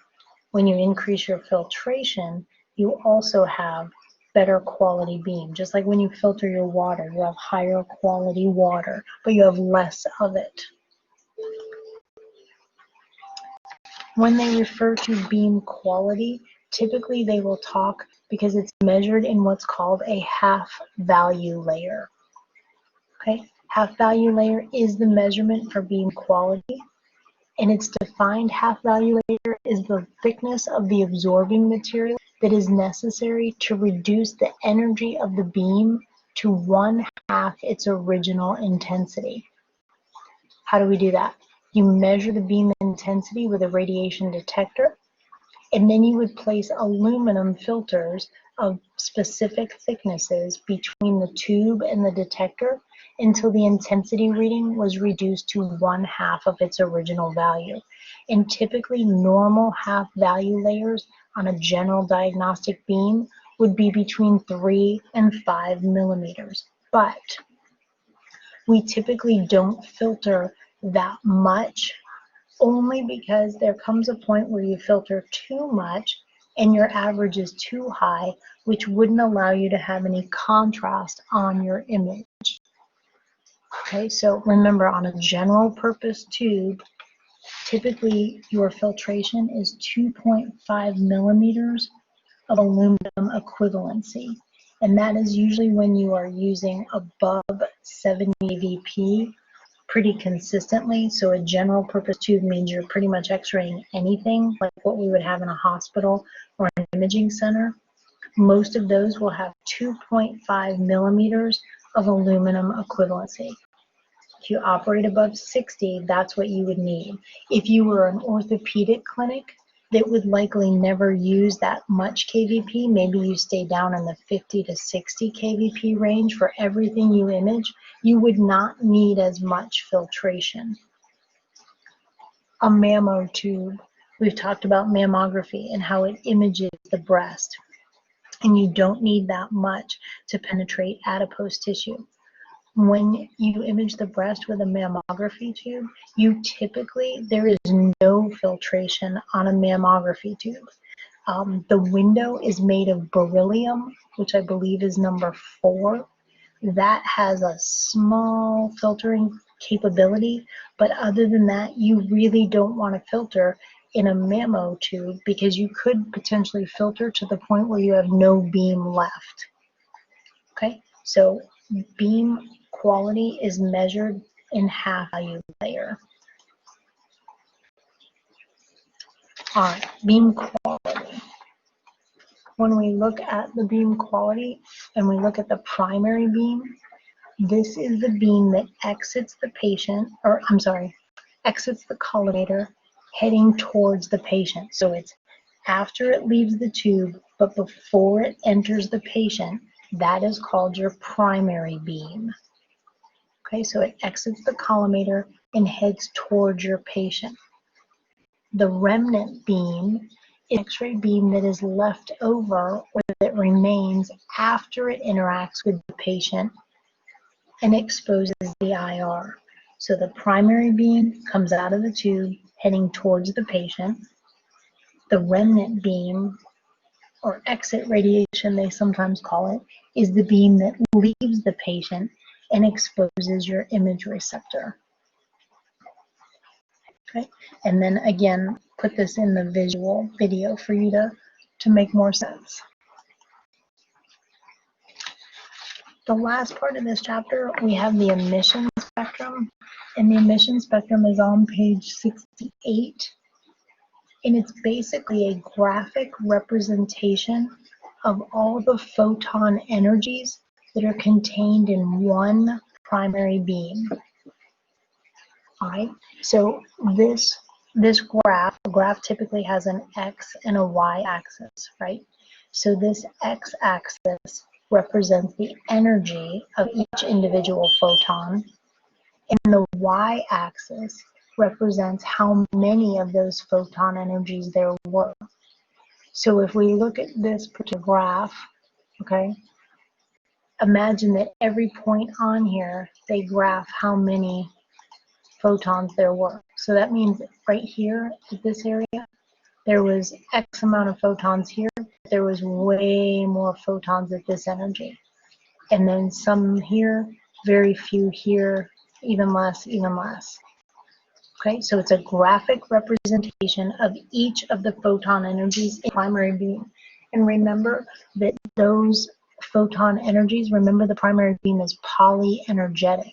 When you increase your filtration, you also have better quality beam. Just like when you filter your water, you have higher quality water, but you have less of it. When they refer to beam quality, typically they will talk because it's measured in what's called a half value layer. Okay, half value layer is the measurement for beam quality, and its defined half value layer is the thickness of the absorbing material that is necessary to reduce the energy of the beam to 1/2 its original intensity. How do we do that? You measure the beam intensity with a radiation detector, and then you would place aluminum filters of specific thicknesses between the tube and the detector until the intensity reading was reduced to 1/2 of its original value. And typically normal half value layers on a general diagnostic beam would be between 3 and 5 millimeters. But we typically don't filter that much, only because there comes a point where you filter too much and your average is too high, which wouldn't allow you to have any contrast on your image. Okay, so remember, on a general purpose tube, typically your filtration is 2.5 millimeters of aluminum equivalency. And that is usually when you are using above 70 VP pretty consistently. So a general purpose tube means you're pretty much x-raying anything like what we would have in a hospital or an imaging center. Most of those will have 2.5 millimeters of aluminum equivalency. If you operate above 60, that's what you would need. If you were an orthopedic clinic that would likely never use that much KVP, maybe you stay down in the 50 to 60 KVP range for everything you image, you would not need as much filtration. A mammo tube. We've talked about mammography and how it images the breast, and you don't need that much to penetrate adipose tissue. When you image the breast with a mammography tube, there is no filtration on a mammography tube. The window is made of beryllium, which I believe is number 4. That has a small filtering capability, but other than that, you really don't want to filter in a mammo tube because you could potentially filter to the point where you have no beam left. Okay, so beam quality is measured in half value layer. All right, beam quality. When we look at the beam quality and we look at the primary beam, this is the beam that exits the patient, or I'm sorry, exits the collimator heading towards the patient. So it's after it leaves the tube, but before it enters the patient. That is called your primary beam. Okay, so it exits the collimator and heads towards your patient. The remnant beam is an X-ray beam that is left over or that remains after it interacts with the patient and exposes the IR. So the primary beam comes out of the tube heading towards the patient. The remnant beam, or exit radiation they sometimes call it, is the beam that leaves the patient and exposes your image receptor. Okay, and then again, put this in the visual video for you to make more sense. The last part of this chapter, we have the emission spectrum, and the emission spectrum is on page 68, and it's basically a graphic representation of all the photon energies that are contained in one primary beam. All right, so this graph typically has an X and a Y axis, right? So this X axis represents the energy of each individual photon, and the Y axis represents how many of those photon energies there were. So if we look at this particular graph, okay, imagine that every point on here, they graph how many photons there were. So that means right here at this area, there was X amount of photons here. There was way more photons at this energy. And then some here, very few here, even less, even less. Okay, so it's a graphic representation of each of the photon energies in primary beam. And remember that those photon energies, remember the primary beam is polyenergetic.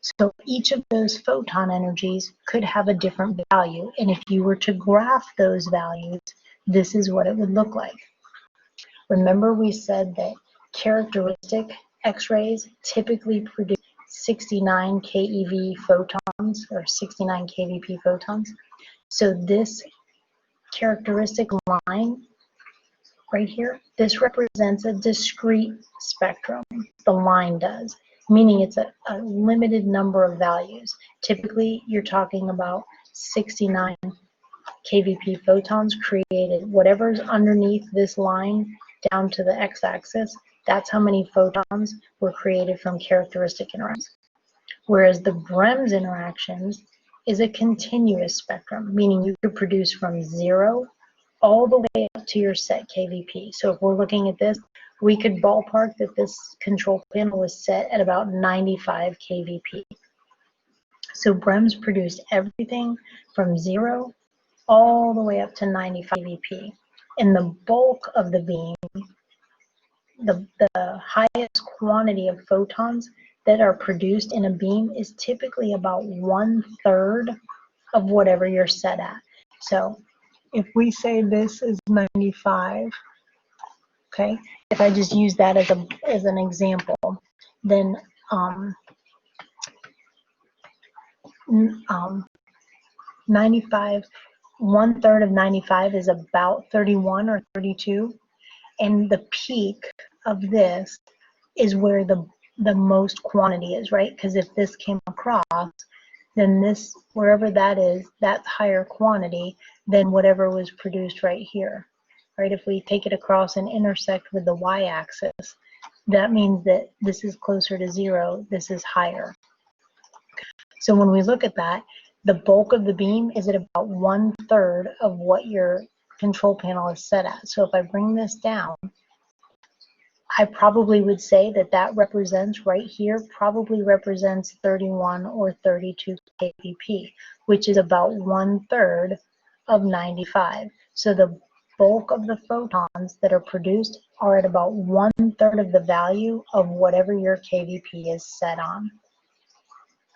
So each of those photon energies could have a different value. And if you were to graph those values, this is what it would look like. Remember we said that characteristic X-rays typically produce 69 keV photons or 69 kVp photons. So this characteristic line right here, this represents a discrete spectrum, the line does, meaning it's a limited number of values. Typically, you're talking about 69 kVp photons created. Whatever's underneath this line down to the x-axis, that's how many photons were created from characteristic interactions. Whereas the Brem's interactions is a continuous spectrum, meaning you could produce from 0 all the way up to your set kVp. So if we're looking at this, we could ballpark that this control panel was set at about 95 kVp. So Brem's produced everything from 0 all the way up to 95 kVp. And the bulk of the beam, the highest quantity of photons that are produced in a beam is typically about 1/3 of whatever you're set at. So if we say this is 95, okay, if I just use that as an example, then 95, 1/3 of 95 is about 31 or 32, and the peak of this is where the most quantity is, right? Because if this came across, then this, wherever that is, that's higher quantity than whatever was produced right here, right? If we take it across and intersect with the y-axis, that means that this is closer to 0, this is higher. So when we look at that, the bulk of the beam is at about 1/3 of what your control panel is set at. So if I bring this down, I probably would say that that represents right here, probably represents 31 or 32 kVp, which is about 1/3 of 95. So the bulk of the photons that are produced are at about 1/3 of the value of whatever your kVp is set on.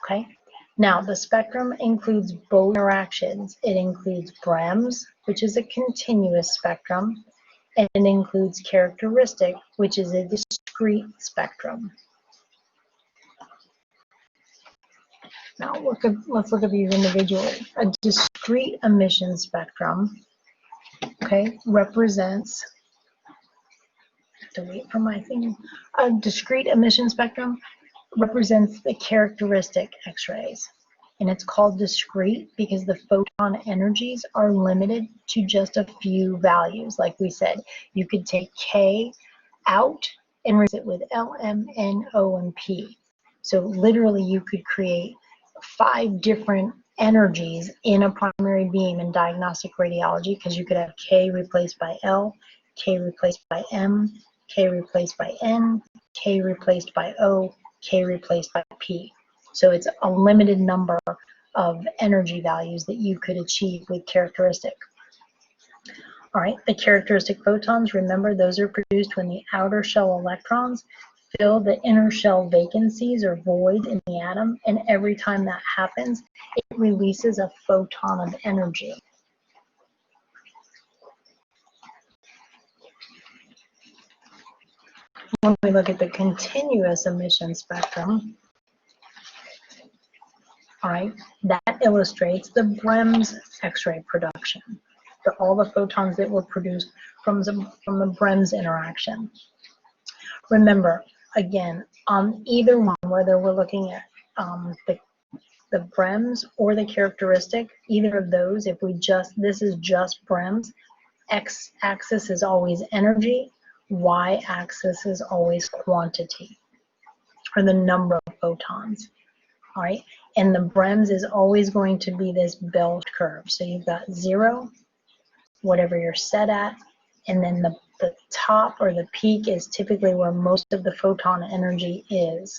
Okay, Now, the spectrum includes both interactions. It includes BREMS, which is a continuous spectrum, and it includes characteristic, which is a discrete spectrum. Now, let's look at these individually. A discrete emission spectrum, okay, represents, I have to wait for my thing. A discrete emission spectrum represents the characteristic X-rays. And it's called discrete because the photon energies are limited to just a few values. Like we said, you could take K out and replace it with L, M, N, O, and P. So literally you could create 5 different energies in a primary beam in diagnostic radiology, because you could have K replaced by L, K replaced by M, K replaced by N, K replaced by O, K replaced by P. So it's a limited number of energy values that you could achieve with characteristic. All right, the characteristic photons, remember, those are produced when the outer shell electrons fill the inner shell vacancies or voids in the atom, and every time that happens, it releases a photon of energy. When we look at the continuous emission spectrum, all right, that illustrates the BREMS X-ray production, all the photons that were produced from the BREMS interaction. Remember, again, on either one, whether we're looking at the BREMS or the characteristic, either of those, if this is just BREMS, x-axis is always energy, y-axis is always quantity, or the number of photons. All right, and the BREMS is always going to be this bell curve. So you've got 0, whatever you're set at, and then the top or the peak is typically where most of the photon energy is.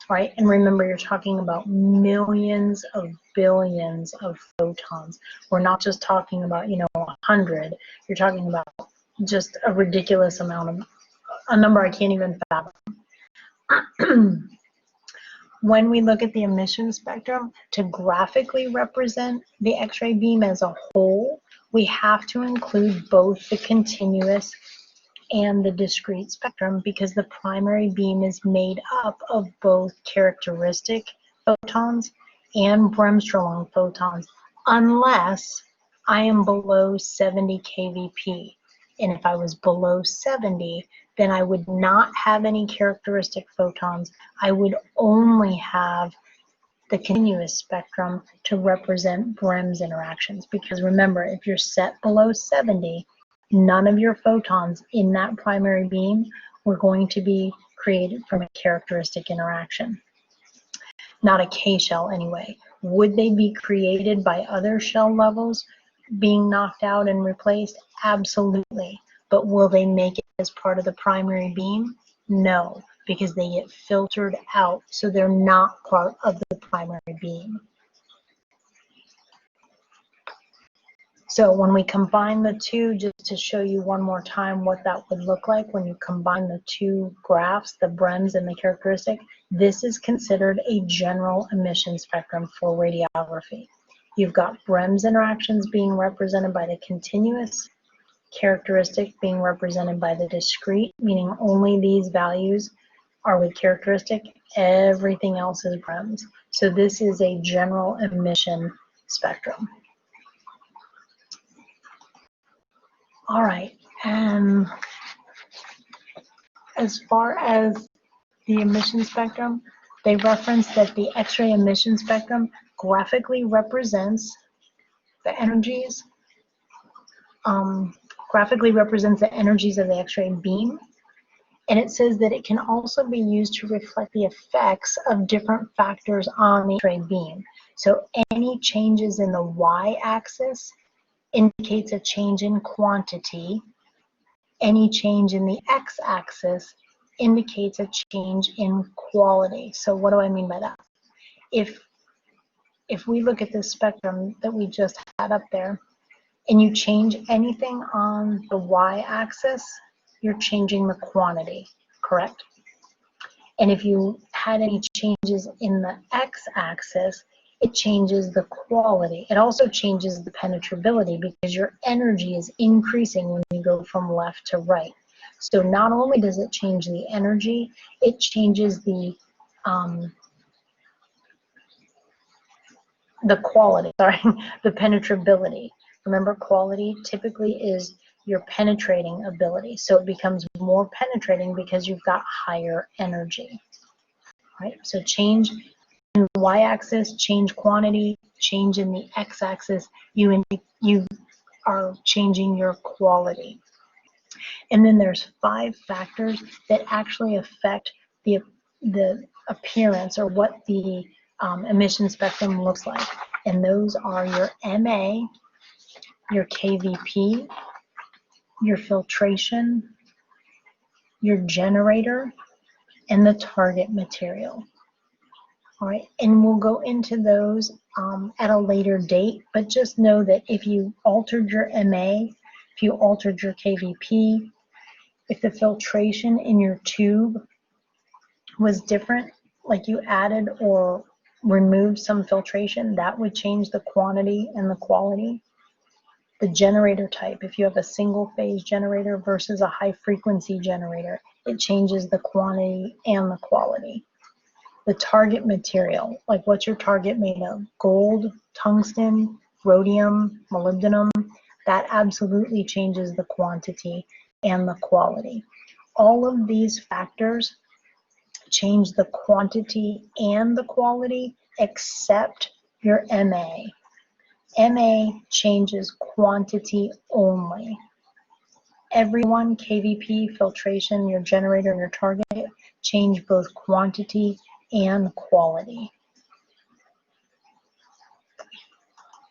Right, and remember, you're talking about millions of billions of photons. We're not just talking about 100. You're talking about just a ridiculous amount of a number I can't even fathom. When we look at the emission spectrum, to graphically represent the X-ray beam as a whole, we have to include both the continuous and the discrete spectrum, because the primary beam is made up of both characteristic photons and Bremsstrahlung photons, unless I am below 70 kVp. And if I was below 70, then I would not have any characteristic photons. I would only have the continuous spectrum to represent BREMS interactions. Because remember, if you're set below 70, none of your photons in that primary beam were going to be created from a characteristic interaction. Not a K shell anyway. Would they be created by other shell levels being knocked out and replaced? Absolutely. But will they make it as part of the primary beam? No, because they get filtered out, so they're not part of the primary beam. So when we combine the two, just to show you one more time what that would look like when you combine the two graphs, the BREMS and the characteristic, this is considered a general emission spectrum for radiography. You've got BREMS interactions being represented by the continuous, characteristic being represented by the discrete, meaning only these values are with characteristic, everything else is BREMS. So this is a general emission spectrum. All right, and as far as the emission spectrum, they reference that the X-ray emission spectrum graphically represents the energies, of the X-ray beam, and it says that it can also be used to reflect the effects of different factors on the X-ray beam. So any changes in the y-axis indicates a change in quantity. Any change in the x-axis indicates a change in quality. So what do I mean by that? If we look at this spectrum that we just had up there, and you change anything on the y-axis, you're changing the quantity, correct? And if you had any changes in the x-axis, it changes the quality. It also changes the penetrability because your energy is increasing when you go from left to right. So not only does it change the energy, it changes the quality, sorry, the penetrability. Remember, quality typically is your penetrating ability. So it becomes more penetrating because you've got higher energy, right? So change in the y-axis, change quantity, change in the x-axis, you are changing your quality. And then there's 5 factors that actually affect the appearance or what the emission spectrum looks like. And those are your MA, your KVP, your filtration, your generator, and the target material. All right, and we'll go into those at a later date, but just know that if you altered your MA, if you altered your KVP, if the filtration in your tube was different, like you added or removed some filtration, that would change the quantity and the quality. The generator type, if you have a single phase generator versus a high frequency generator, it changes the quantity and the quality. The target material, like what's your target made of? Gold, tungsten, rhodium, molybdenum, that absolutely changes the quantity and the quality. All of these factors change the quantity and the quality except your MA. MA changes quantity only. Everyone, KVP, filtration, your generator, and your target, change both quantity and quality.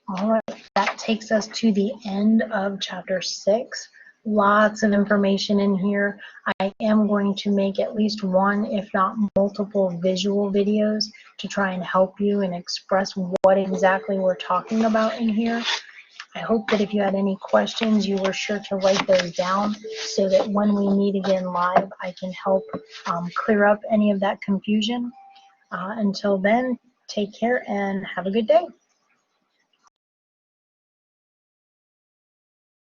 All right, that takes us to the end of chapter 6. Lots of information in here. I am going to make at least one, if not multiple, visual videos to try and help you and express what exactly we're talking about in here. I hope that if you had any questions, you were sure to write those down so that when we meet again live, I can help clear up any of that confusion. Until then, take care and have a good day.